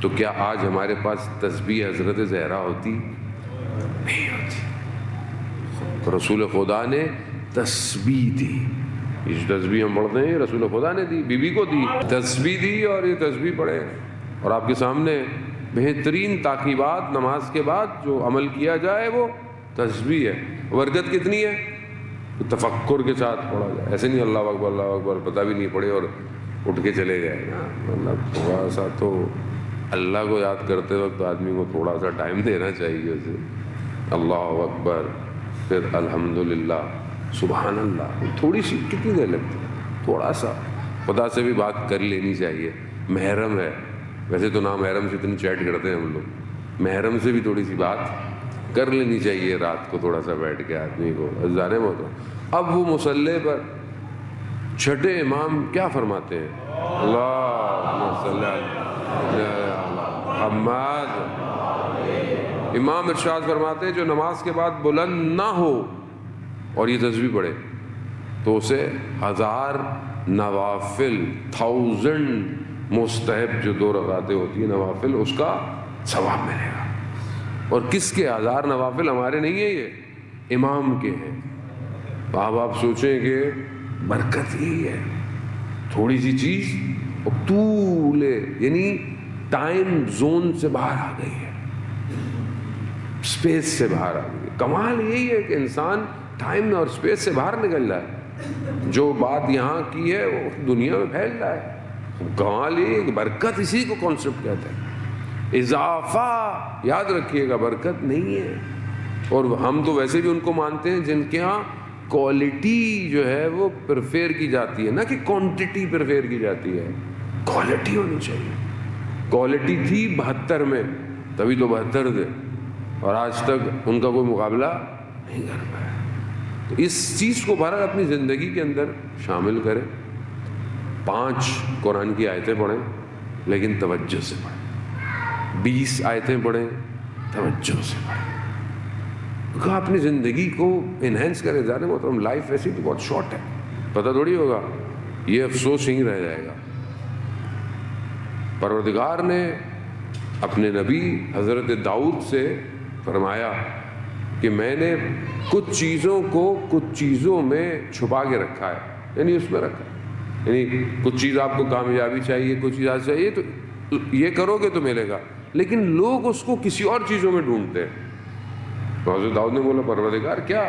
تو کیا آج ہمارے پاس تسبیح حضرت زہرا ہوتی؟ نہیں ہوتی۔ رسول خدا نے تسبیح دی، یہ جو تسبیح ہم پڑھتے ہیں رسول خدا نے دی، بی بی کو دی، تسبیح دی، اور یہ تسبیح پڑھے اور آپ کے سامنے بہترین تاکیبات نماز کے بعد جو عمل کیا جائے وہ تسبیح ہے۔ برکت کتنی ہے؟ تفکر کے ساتھ پڑھا جائے، ایسے نہیں اللہ اکبر اللہ اکبر پتہ بھی نہیں پڑے اور اٹھ کے چلے گئے نا، مطلب تھوڑا سا تو اللہ کو یاد کرتے وقت آدمی کو تھوڑا سا ٹائم دینا چاہیے اسے، اللہ اکبر، پھر الحمدللہ، سبحان اللہ، تھوڑی سی کتنی دیر لگتی ہے، تھوڑا سا خدا سے بھی بات کر لینی چاہیے۔ محرم ہے، ویسے تو نامحرم سے اتنی چیٹ کرتے ہیں ہم لوگ، محرم سے بھی تھوڑی سی بات کر لینی چاہیے رات کو، تھوڑا سا بیٹھ کے آدمی کو ازانے میں ہوتا۔ اب وہ مصلی پر چھٹے امام کیا فرماتے ہیں؟ اللہم صلی علی محمد۔ امام ارشاد فرماتے ہیں جو نماز کے بعد بلند نہ ہو اور یہ تسبیح پڑھے تو اسے 1000 نوافل، 1000 مستحب جو 2 رکعتیں ہوتی ہیں نوافل، اس کا ثواب ملے گا۔ اور کس کے 1000 نوافل؟ ہمارے نہیں ہیں، یہ امام کے ہیں۔ اب آپ سوچیں کہ برکت یہی ہے، تھوڑی سی چیز طول، یعنی ٹائم زون سے باہر آ گئی ہے، اسپیس سے باہر آ گئی ہے۔ کمال یہی ہے کہ انسان ٹائم میں اور اسپیس سے باہر نکل رہا ہے، جو بات یہاں کی ہے وہ دنیا میں پھیل رہا ہے۔ کمال یہ ہے کہ برکت اسی کو کانسیپٹ کہتے ہیں، اضافہ یاد رکھیے گا برکت نہیں ہے۔ اور ہم تو ویسے بھی ان کو مانتے ہیں جن کے ہاں کوالٹی جو ہے وہ پریفیئر کی جاتی ہے، نہ کہ کوانٹٹی پریفیئر کی جاتی ہے، کوالٹی ہونی چاہیے۔ کوالٹی تھی 72 میں، تبھی تو 72 تھے، اور آج تک ان کا کوئی مقابلہ نہیں کر پایا۔ تو اس چیز کو بہرحال اپنی زندگی کے اندر شامل کریں۔ 5 قرآن کی آیتیں پڑھیں لیکن توجہ سے پڑھیں، 20 آیتیں پڑھیں توجہ سے پڑھیں، کہا اپنی زندگی کو انہینس کرے۔ ظاہر محترم لائف ایسی تو بہت شارٹ ہے، پتہ تھوڑی ہوگا، یہ افسوس ہی رہ جائے گا۔ پروردگار نے اپنے نبی حضرت داؤد سے فرمایا کہ میں نے کچھ چیزوں کو کچھ چیزوں میں چھپا کے رکھا ہے، یعنی اس میں رکھا ہے، یعنی کچھ چیز آپ کو کامیابی چاہیے، کچھ چیز آپ چاہیے تو یہ کرو گے تو ملے گا، لیکن لوگ اس کو کسی اور چیزوں میں ڈھونڈتے ہیں۔ تو حضرت داؤد نے بولا پروردگار کیا؟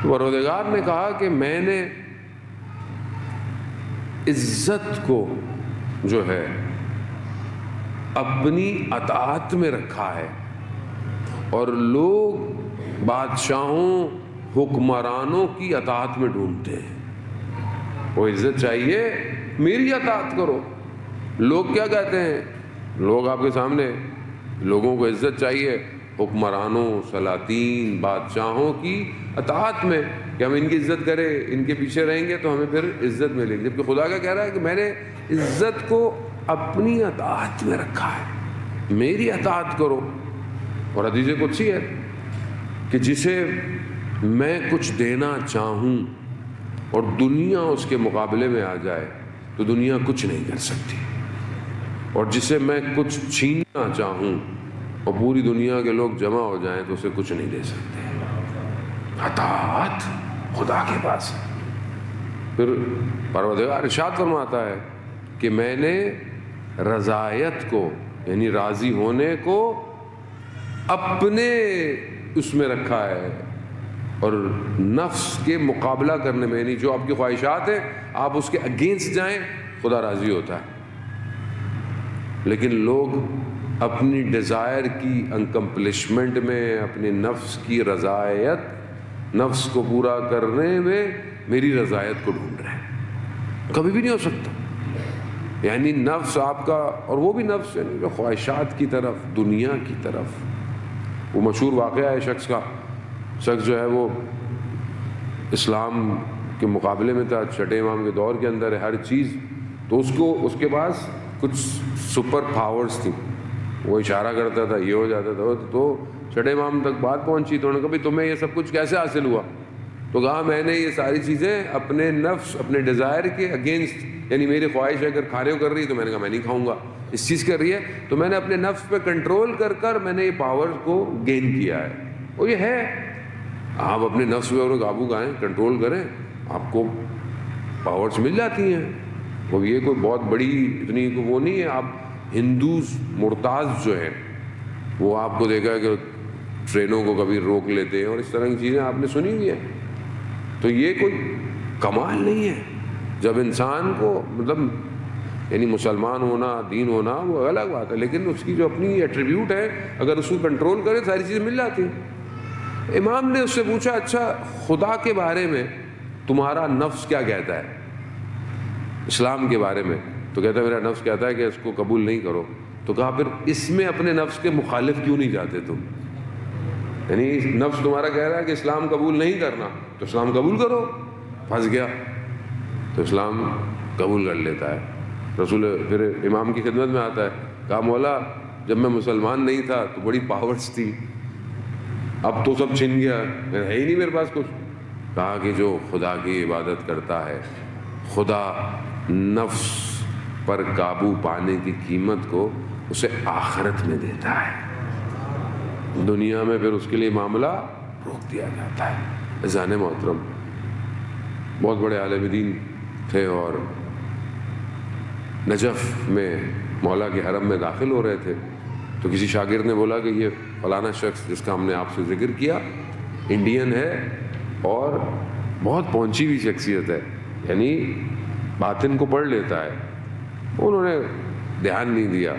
تو پروردگار نے کہا کہ میں نے عزت کو جو ہے اپنی اطاعت میں رکھا ہے، اور لوگ بادشاہوں حکمرانوں کی اطاعت میں ڈھونڈتے ہیں۔ وہ عزت چاہیے میری اطاعت کرو۔ لوگ کیا کہتے ہیں؟ لوگ آپ کے سامنے، لوگوں کو عزت چاہیے حکمرانوں، سلاطین، بادشاہوں کی اطاعت میں، کہ ہم ان کی عزت کریں، ان کے پیچھے رہیں گے تو ہمیں پھر عزت ملے گی۔ جبکہ خدا کا کہہ رہا ہے کہ میں نے عزت کو اپنی اطاعت میں رکھا ہے، میری اطاعت کرو۔ اور حدیث قدسی ہے کہ جسے میں کچھ دینا چاہوں اور دنیا اس کے مقابلے میں آ جائے تو دنیا کچھ نہیں کر سکتی، اور جسے میں کچھ چھیننا چاہوں اور پوری دنیا کے لوگ جمع ہو جائیں تو اسے کچھ نہیں دے سکتے۔ اطاعت خدا کے پاس۔ پھر پروردگار ارشاد فرماتا ہے کہ میں نے رضایت کو، یعنی راضی ہونے کو اپنے اس میں رکھا ہے، اور نفس کے مقابلہ کرنے میں، یعنی جو آپ کی خواہشات ہیں آپ اس کے اگینسٹ جائیں، خدا راضی ہوتا ہے۔ لیکن لوگ اپنی ڈیزائر کی انکمپلشمنٹ میں، اپنی نفس کی رضایت، نفس کو پورا کرنے میں میری رضایت کو ڈھونڈ رہے ہیں۔ کبھی بھی نہیں ہو سکتا، یعنی نفس آپ کا، اور وہ بھی نفس یعنی جو خواہشات کی طرف، دنیا کی طرف۔ وہ مشہور واقعہ ہے شخص جو ہے وہ اسلام کے مقابلے میں تھا، چھٹے امام کے دور کے اندر ہے ہر چیز، تو اس کے پاس کچھ سپر پاورز تھیں، وہ اشارہ کرتا تھا، یہ ہو جاتا تھا، تو چھٹے امام تک بات پہنچی تو انہوں نے کہا بھائی تمہیں یہ سب کچھ کیسے حاصل ہوا؟ تو کہا میں نے یہ ساری چیزیں اپنے نفس اپنے ڈیزائر کے اگینسٹ، یعنی میری خواہش اگر کھانے کو کر رہی ہے تو میں نے کہا میں نہیں کھاؤں گا، اس چیز کر رہی ہے تو میں نے اپنے نفس پہ کنٹرول کر کر میں نے یہ پاور کو گین کیا ہے. اور یہ ہے، آپ اپنے نفس پہ قابو کریں، کنٹرول کریں، آپ کو پاورز مل جاتی ہیں. وہ یہ کوئی بہت بڑی اتنی وہ نہیں ہے. آپ ہندوز مرتاز جو ہے وہ آپ کو دیکھا ہے کہ ٹرینوں کو کبھی روک لیتے ہیں اور اس طرح کی چیزیں آپ نے سنی ہوئی ہیں. تو یہ کوئی کمال نہیں ہے. جب انسان کو مطلب یعنی مسلمان ہونا، دین ہونا وہ الگ بات ہے، لیکن اس کی جو اپنی ایٹریبیوٹ ہے اگر اس کو کنٹرول کرے ساری چیزیں مل جاتی ہیں. امام نے اس سے پوچھا اچھا خدا کے بارے میں تمہارا نفس کیا کہتا ہے، اسلام کے بارے میں؟ تو کہتا ہے میرا نفس کہتا ہے کہ اس کو قبول نہیں کرو. تو کہا پھر اس میں اپنے نفس کے مخالف کیوں نہیں جاتے تم؟ یعنی نفس تمہارا کہہ رہا ہے کہ اسلام قبول نہیں کرنا تو اسلام قبول کرو. پھنس گیا تو اسلام قبول کر لیتا ہے. رسول پھر امام کی خدمت میں آتا ہے، کہا مولا جب میں مسلمان نہیں تھا تو بڑی پاورز تھی، اب تو سب چھن گیا، ہے ہی نہیں میرے پاس کچھ. کہا کہ جو خدا کی عبادت کرتا ہے خدا نفس پر قابو پانے کی قیمت کو اسے آخرت میں دیتا ہے، دنیا میں پھر اس کے لیے معاملہ روک دیا جاتا ہے. عزیزان محترم، بہت بڑے عالم دین تھے اور نجف میں مولا کے حرم میں داخل ہو رہے تھے تو کسی شاگرد نے بولا کہ یہ فلانا شخص جس کا ہم نے آپ سے ذکر کیا انڈین ہے اور بہت پہنچی ہوئی شخصیت ہے، یعنی باطن کو پڑھ لیتا ہے. انہوں نے دھیان نہیں دیا،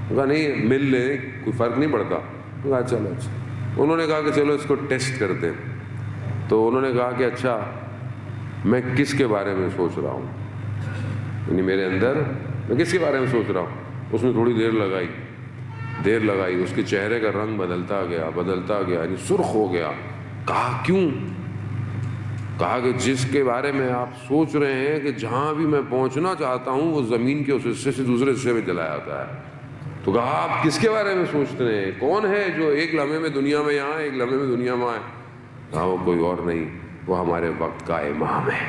کہا نہیں مل لے کوئی فرق نہیں پڑتا. کہا چلو اچھا. انہوں نے کہا کہ چلو اس کو ٹیسٹ کرتے ہیں. تو انہوں نے کہا کہ اچھا میں کس کے بارے میں سوچ رہا ہوں، یعنی میرے اندر میں کس کے بارے میں سوچ رہا ہوں. اس میں تھوڑی دیر لگائی، اس کے چہرے کا رنگ بدلتا گیا، یعنی سرخ ہو گیا. کہا کیوں؟ کہا کہ جس کے بارے میں آپ سوچ رہے ہیں کہ جہاں بھی میں پہنچنا چاہتا ہوں وہ زمین کے اس حصے سے دوسرے حصے میں چلا جاتا ہے. تو کہا آپ کس کے بارے میں سوچتے ہیں؟ کون ہے جو ایک لمحے میں دنیا میں یہاں ایک لمحے میں دنیا میں آئے؟ کہا وہ کوئی اور نہیں، وہ ہمارے وقت کا امام ہے.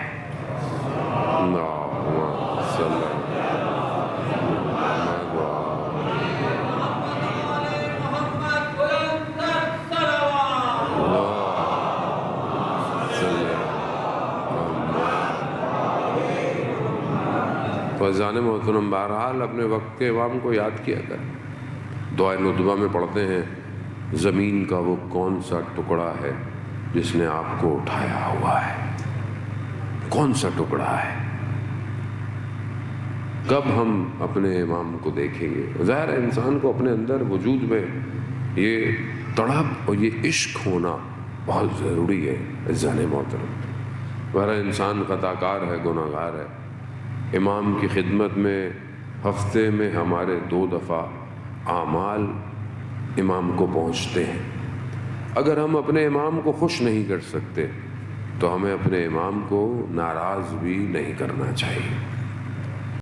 تو عزیزان محترم، بہرحال اپنے وقت کے امام کو یاد کیا کریں. دعائے ندبہ میں پڑھتے ہیں زمین کا وہ کون سا ٹکڑا ہے جس نے آپ کو اٹھایا ہوا ہے، کون سا ٹکڑا ہے؟ کب ہم اپنے امام کو دیکھیں گے؟ ظاہر ہے انسان کو اپنے اندر وجود میں یہ تڑپ اور یہ عشق ہونا بہت ضروری ہے. عزیزان محترم، بہرحال انسان خطا کار ہے، گناہ گار ہے. امام کی خدمت میں ہفتے میں ہمارے 2 دفعہ اعمال امام کو پہنچتے ہیں. اگر ہم اپنے امام کو خوش نہیں کر سکتے تو ہمیں اپنے امام کو ناراض بھی نہیں کرنا چاہیے.